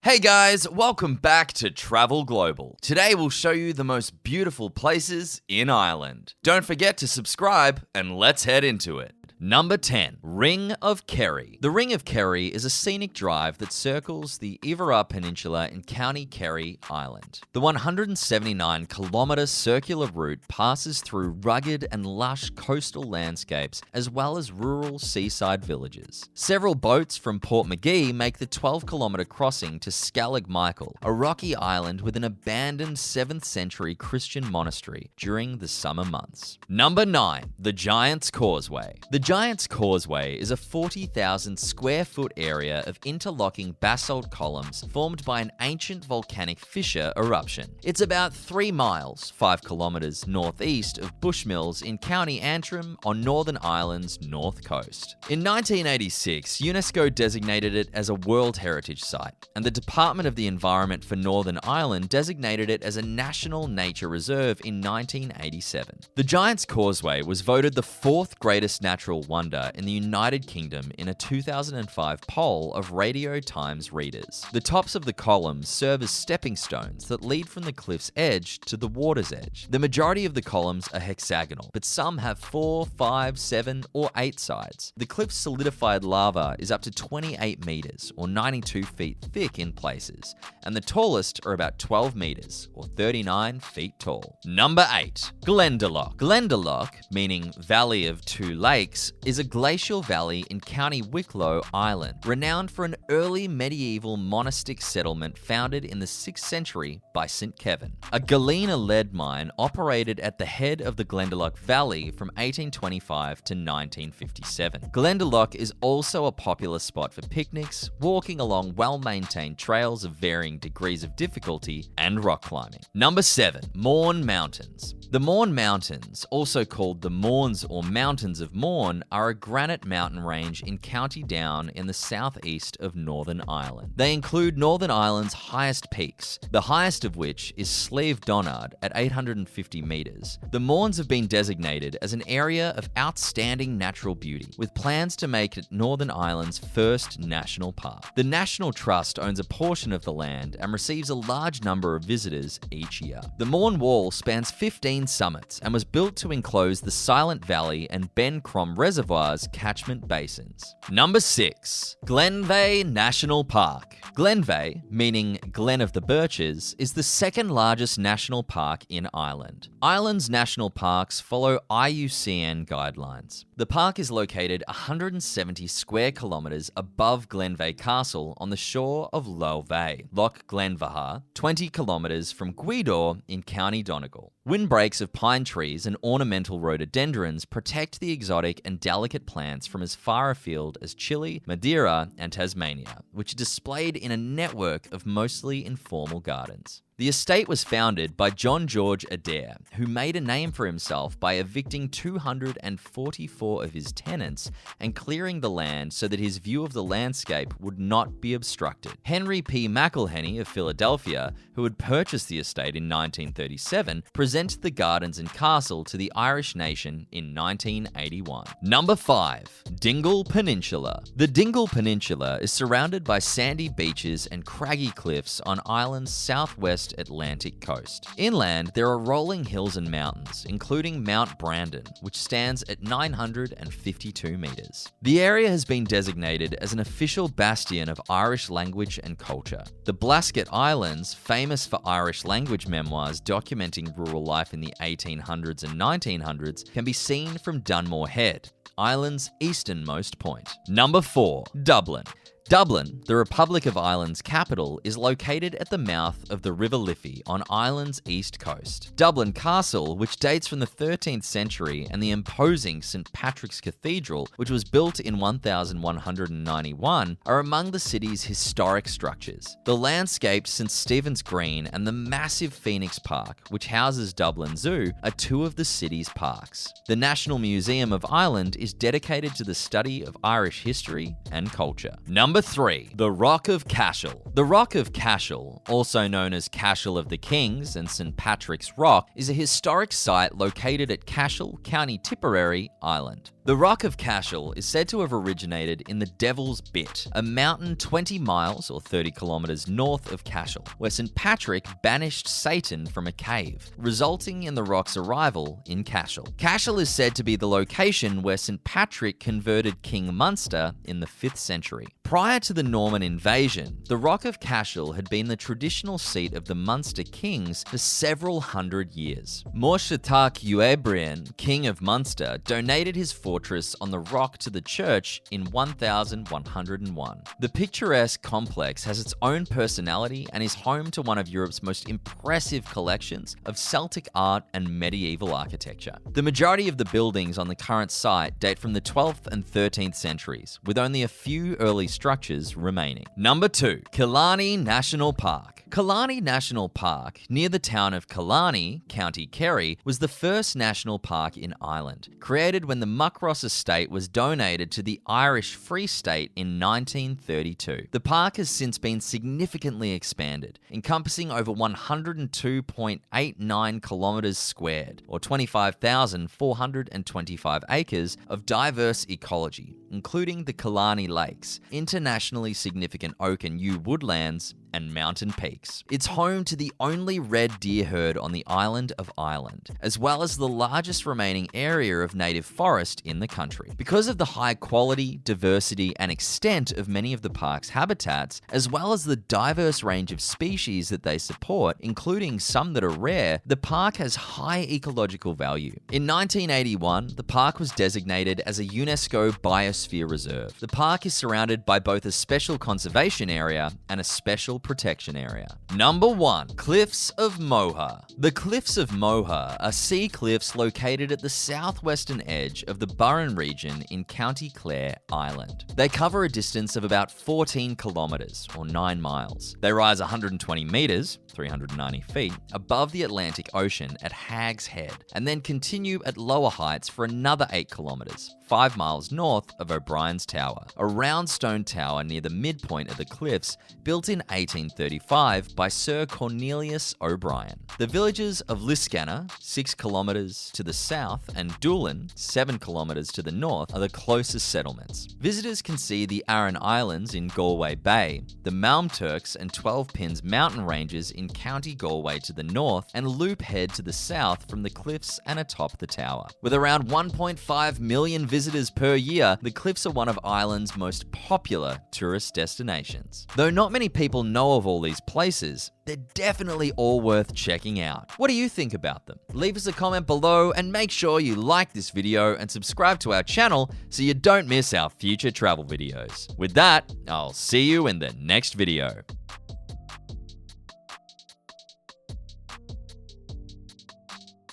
Hey guys, welcome back to Travel Global. Today we'll show you the most beautiful places in Ireland. Don't forget to subscribe and let's head into it. Number 10. Ring of Kerry. The Ring of Kerry is a scenic drive that circles the Iveragh Peninsula in County Kerry, Ireland. The 179-kilometre circular route passes through rugged and lush coastal landscapes as well as rural seaside villages. Several boats from Portmagee make the 12-kilometre crossing to Scalig Michael, a rocky island with an abandoned 7th century Christian monastery during the summer months. Number 9. The Giants Causeway. The Giants Causeway is a 40,000 square foot area of interlocking basalt columns formed by an ancient volcanic fissure eruption. It's about 3 miles, 5 kilometres northeast of Bushmills in County Antrim on Northern Ireland's north coast. In 1986, UNESCO designated it as a World Heritage Site, and the Department of the Environment for Northern Ireland designated it as a National Nature Reserve in 1987. The Giants Causeway was voted the 4th greatest natural wonder in the United Kingdom in a 2005 poll of Radio Times readers. The tops of the columns serve as stepping stones that lead from the cliff's edge to the water's edge. The majority of the columns are hexagonal, but some have 4, 5, 7, or 8 sides. The cliff's solidified lava is up to 28 meters, or 92 feet thick in places, and the tallest are about 12 meters, or 39 feet tall. Number 8. Glendalough. Glendalough, meaning Valley of Two Lakes, is a glacial valley in County Wicklow, Ireland, renowned for an early medieval monastic settlement founded in the 6th century by St. Kevin. A galena lead mine operated at the head of the Glendalough Valley from 1825 to 1957. Glendalough is also a popular spot for picnics, walking along well-maintained trails of varying degrees of difficulty, and rock climbing. Number 7. Mourne Mountains. The Mourne Mountains, also called the Mournes or Mountains of Mourne, are a granite mountain range in County Down in the southeast of Northern Ireland. They include Northern Ireland's highest peaks, the highest of which is Slieve Donard at 850 metres. The Mournes have been designated as an area of outstanding natural beauty, with plans to make it Northern Ireland's first national park. The National Trust owns a portion of the land and receives a large number of visitors each year. The Mourne Wall spans 15 summits and was built to enclose the Silent Valley and Ben Crom Reservoirs catchment basins. Number 6. Glenavon National Park. Glenavon, meaning Glen of the Birches, is the second largest national park in Ireland. Ireland's national parks follow IUCN guidelines. The park is located 170 square kilometres above Glenavon Castle on the shore of Lough Veigh, Loch Glenvaha, 20 kilometres from Gweedore in County Donegal. Windbreaks of pine trees and ornamental rhododendrons protect the exotic and delicate plants from as far afield as Chile, Madeira, and Tasmania, which are displayed in a network of mostly informal gardens. The estate was founded by John George Adair, who made a name for himself by evicting 244 of his tenants and clearing the land so that his view of the landscape would not be obstructed. Henry P. McElhenney of Philadelphia, who had purchased the estate in 1937, presented the gardens and castle to the Irish nation in 1981. Number 5. Dingle Peninsula. The Dingle Peninsula is surrounded by sandy beaches and craggy cliffs on Ireland's southwest Atlantic coast. Inland, there are rolling hills and mountains, including Mount Brandon, which stands at 952 metres. The area has been designated as an official bastion of Irish language and culture. The Blasket Islands, famous for Irish language memoirs documenting rural life in the 1800s and 1900s, can be seen from Dunmore Head, Ireland's easternmost point. Number 4. Dublin. Dublin, the Republic of Ireland's capital, is located at the mouth of the River Liffey on Ireland's east coast. Dublin Castle, which dates from the 13th century, and the imposing St. Patrick's Cathedral, which was built in 1191, are among the city's historic structures. The landscaped St. Stephen's Green and the massive Phoenix Park, which houses Dublin Zoo, are two of the city's parks. The National Museum of Ireland is dedicated to the study of Irish history and culture. Number 3. The Rock of Cashel. The Rock of Cashel, also known as Cashel of the Kings and St. Patrick's Rock, is a historic site located at Cashel, County Tipperary, Ireland. The Rock of Cashel is said to have originated in the Devil's Bit, a mountain 20 miles or 30 kilometers north of Cashel, where St. Patrick banished Satan from a cave, resulting in the rock's arrival in Cashel. Cashel is said to be the location where St. Patrick converted King Munster in the 5th century. Prior to the Norman invasion, the Rock of Cashel had been the traditional seat of the Munster kings for several hundred years. Morshatak Uebrian, king of Munster, donated his fortress on the rock to the church in 1101. The picturesque complex has its own personality and is home to one of Europe's most impressive collections of Celtic art and medieval architecture. The majority of the buildings on the current site date from the 12th and 13th centuries, with only a few early structures remaining. Number 2. Killarney National Park. Killarney National Park, near the town of Killarney, County Kerry, was the first national park in Ireland, created when the Muckross estate was donated to the Irish Free State in 1932. The park has since been significantly expanded, encompassing over 102.89 kilometers squared, or 25,425 acres of diverse ecology, including the Killarney Lakes, internationally significant oak and yew woodlands, and mountain peaks. It's home to the only red deer herd on the island of Ireland, as well as the largest remaining area of native forest in the country. Because of the high quality, diversity, and extent of many of the park's habitats, as well as the diverse range of species that they support, including some that are rare, the park has high ecological value. In 1981, the park was designated as a UNESCO Biosphere Reserve. The park is surrounded by both a special conservation area and a special protection area. Number 1. Cliffs of Moher. The Cliffs of Moher are sea cliffs located at the southwestern edge of the Burren region in County Clare, Ireland. They cover a distance of about 14 kilometers, or 9 miles. They rise 120 meters, 390 feet, above the Atlantic Ocean at Hag's Head, and then continue at lower heights for another 8 kilometers, 5 miles north of O'Brien's Tower, a round stone tower near the midpoint of the cliffs, built in 1835 by Sir Cornelius O'Brien. The villages of Liscannor, 6 kilometers to the south, and Dublin, 7 kilometers to the north, are the closest settlements. Visitors can see the Aran Islands in Galway Bay, the Malmturks and 12 Pins mountain ranges in County Galway to the north, and Loop Head to the south from the cliffs and atop the tower. With around 1.5 million visitors per year, the cliffs are one of Ireland's most popular tourist destinations. Though not many people know of all these places, they're definitely all worth checking out. What do you think about them? Leave us a comment below and make sure you like this video and subscribe to our channel so you don't miss our future travel videos. With that, I'll see you in the next video.